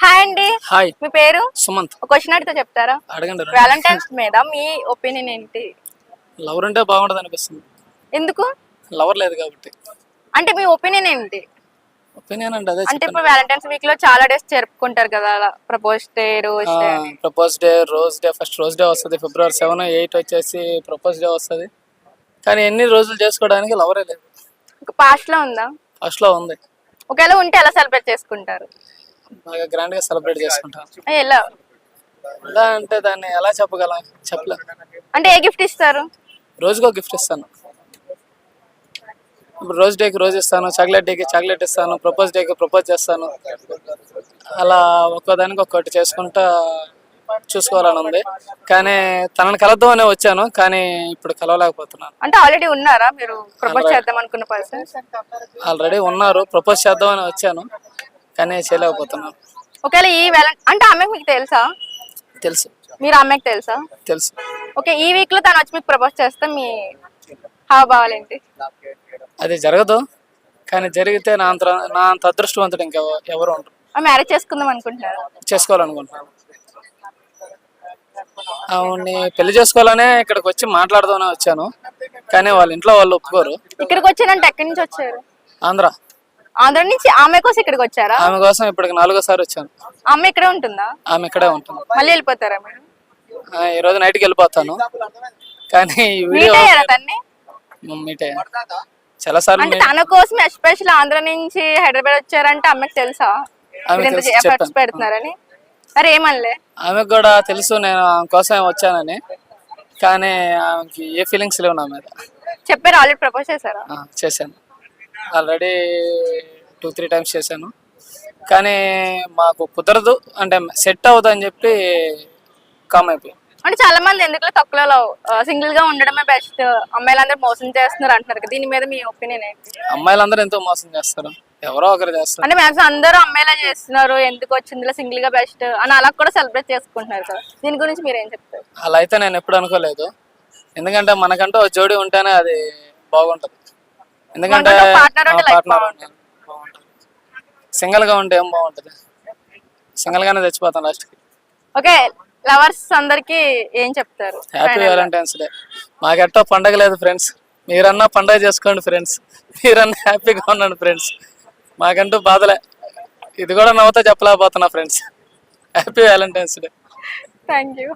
Hi అండి. Hi మీ పేరు? సుమంత్. ఒక క్వశ్చన్ అడిగితే చెప్తారా? అడగండి. వ్యాలంటైన్స్ మీద మీ ఒపీనియన్ ఏంటి? లవర్ అంటే బాగుంటది అనిపిస్తుంది. ఎందుకు? లవర్ లేదు కాబట్టి. అంటే మీ ఒపీనియన్ ఏంటి? ఒపీనియన్ అంటే అదే అంటే ఇప్పుడు వ్యాలంటైన్స్ వీక్ లో చాలా డేస్ జరుపుకుంటారు కదా, ప్రపోజ్ డే, రోజ్ డే అని. Propose day, rose day. First rose day వస్తుంది, ఫిబ్రవరి 7, 8 వచ్చేసి ప్రపోజ్ డే వస్తుంది. కానీ ఎన్ని రోజులు చేసుకోవడానికి లవరే లేదు. పాస్ట్ లో ఉందా? ఫస్ట్ లో ఉంది. ఒకవేళ ఉంటే ఎలా సెలబ్రేట్ చేసుకుంటారు? బాగా గ్రాండ్ గా సెలబ్రేట్ చేసుకుంటాం. ఎలా ఎలా అంటే దాన్ని ఎలా చెప్పగలం, చెప్పలే. అంటే ఏ గిఫ్ట్ ఇస్తారు? రోజుకో గిఫ్ట్ ఇస్తాను. ఇప్పుడు రోజ్ డేకి రోజ్ ఇస్తాను, చాక్లెట్ డేకి చాక్లెట్ ఇస్తాను, ప్రపోజ్ డేకి ప్రపోజ్ చేస్తాను. అలా ఒక్కోదానికి ఒక్కొక్కటి చేసుకుంటా చూసుకోవాలని ఉంది. కానీ తనని కలద్దామనే వచ్చాను, కానీ ఇప్పుడు కలవలేకపోతున్నాను. అంటే ఆల్రెడీ ఉన్నారా మీరు ప్రపోజ్ చేద్దాం అనుకున్న పర్సన్? ఆల్రెడీ ఉన్నారు, ప్రపోజ్ చేద్దామని వచ్చాను కానీ చేయలేకపోతున్నాను. ఒకవేళ ఈ అంటే ఆమెకు మీకు తెలుసా? తెలుసు. మీరు ఆమెకు తెలుసా? తెలుసు. ఓకే, ఈ వీక్ లో తను వచ్చి మీకు ప్రపోజ్ చేస్తే మీ హావభావాలు ఏంటి? అది జరగదు, కానీ జరిగితే నా అంత అదృష్టవంతుడు ఇంకా ఎవరు ఉండరు. మ్యారేజ్ చేసుకుందాం అనుకుంటున్నారా? చేసుకోవాలనుకుంటున్నాను. అవుని పెళ్లి చేసుకోవాలనే ఇక్కడికి వచ్చి మాట్లాడదామని వచ్చాను, కానీ వాళ్ళ ఇంట్లో వాళ్ళు ఒప్పుకోరు. ఇక్కడికి వచ్చానంటే ఎక్కడి నుంచి వచ్చారు? ఆంధ్ర. ఆంధ్ర నుంచి ఆమె కోసం ఇక్కడికి వచ్చారా? ఆమె కోసం ఇప్పటికి 4వ సారి వచ్చాను. ఆమె ఇక్కడే ఉంటుందా? ఆమె ఇక్కడే ఉంటుంది. మళ్ళీ వెళ్ళిపోతారా మీరు? ఈ రోజు నైట్కి వెళ్ళిపోతాను. కానీ మీట్ అయ్యాను చాలా సార్లు. అంటే తన కోసం ఎస్పెషల్ ఆంధ్ర నుంచి హైదరాబాద్ వచ్చారంటే ఆమెకు తెలుసా ఎఫర్ట్స్ పెడుతున్నారని? అరే ఏమనలే? ఆమెకు కూడా తెలుసు నేను ఆమె కోసం వచ్చానని, కానీ ఆమెకి ఏ ఫీలింగ్స్ లేవు నా మీద. చెప్పారు? ఆల్రెడీ ప్రపోజ్ చేశారా? చేశాను. ఆల్రెడీ 2-3 టైమ్స్ చేశాను, కానీ మాకు కుదరదు, అంటే సెట్ అవుతుంది అని చెప్పి కామ్ అయిపోయి. అంటే చాలా మంది ఎందుకు తక్కువలో సింగిల్ గా ఉండడమే బెస్ట్, అమ్మాయిలందరూ మోసం చేస్తున్నారు అంటున్నారు కదా, దీని మీద మీ ఒపీనియన్ ఏంటి? అమ్మాయిలందరూ ఎంతో మోసం చేస్తారు, ఎవరో ఒకరు చేస్తారు. అంటే మ్యాక్సిమం అందరూ అమ్మాయిలా చేస్తున్నారు, ఎందుకు వచ్చిందిలో సింగిల్ గా బెస్ట్ అని అలా కూడా సెలబ్రేట్ చేసుకుంటున్నారు కదా, దీని గురించి మీరు ఏం చెప్తారు? అలా అయితే నేను ఎప్పుడు అనుకోలేదు, ఎందుకంటే మనకంటూ ఒక జోడి ఉంటేనే అది బాగుంటది. ఎందుకంటే సింగిల్ గా ఉంటే ఏం బాగుంటది, సింగిల్ గానే తెచ్చిపోతాం లాస్ట్ కి. ఓకే, లవర్స్ అందరికి ఏం చెప్తారు? Happy Valentine's day. మాకెట్టో పండగ లేదు ఫ్రెండ్స్, మీరన్నా పండగ చేసుకోండి ఫ్రెండ్స్, మీరన్నా హ్యాపీగా ఉండండి ఫ్రెండ్స్, మాకంటూ బాధలే. ఇది కూడా నవ్వుతా చెప్పలేకపోతున్నా friends. Happy Valentine's day. Thank you.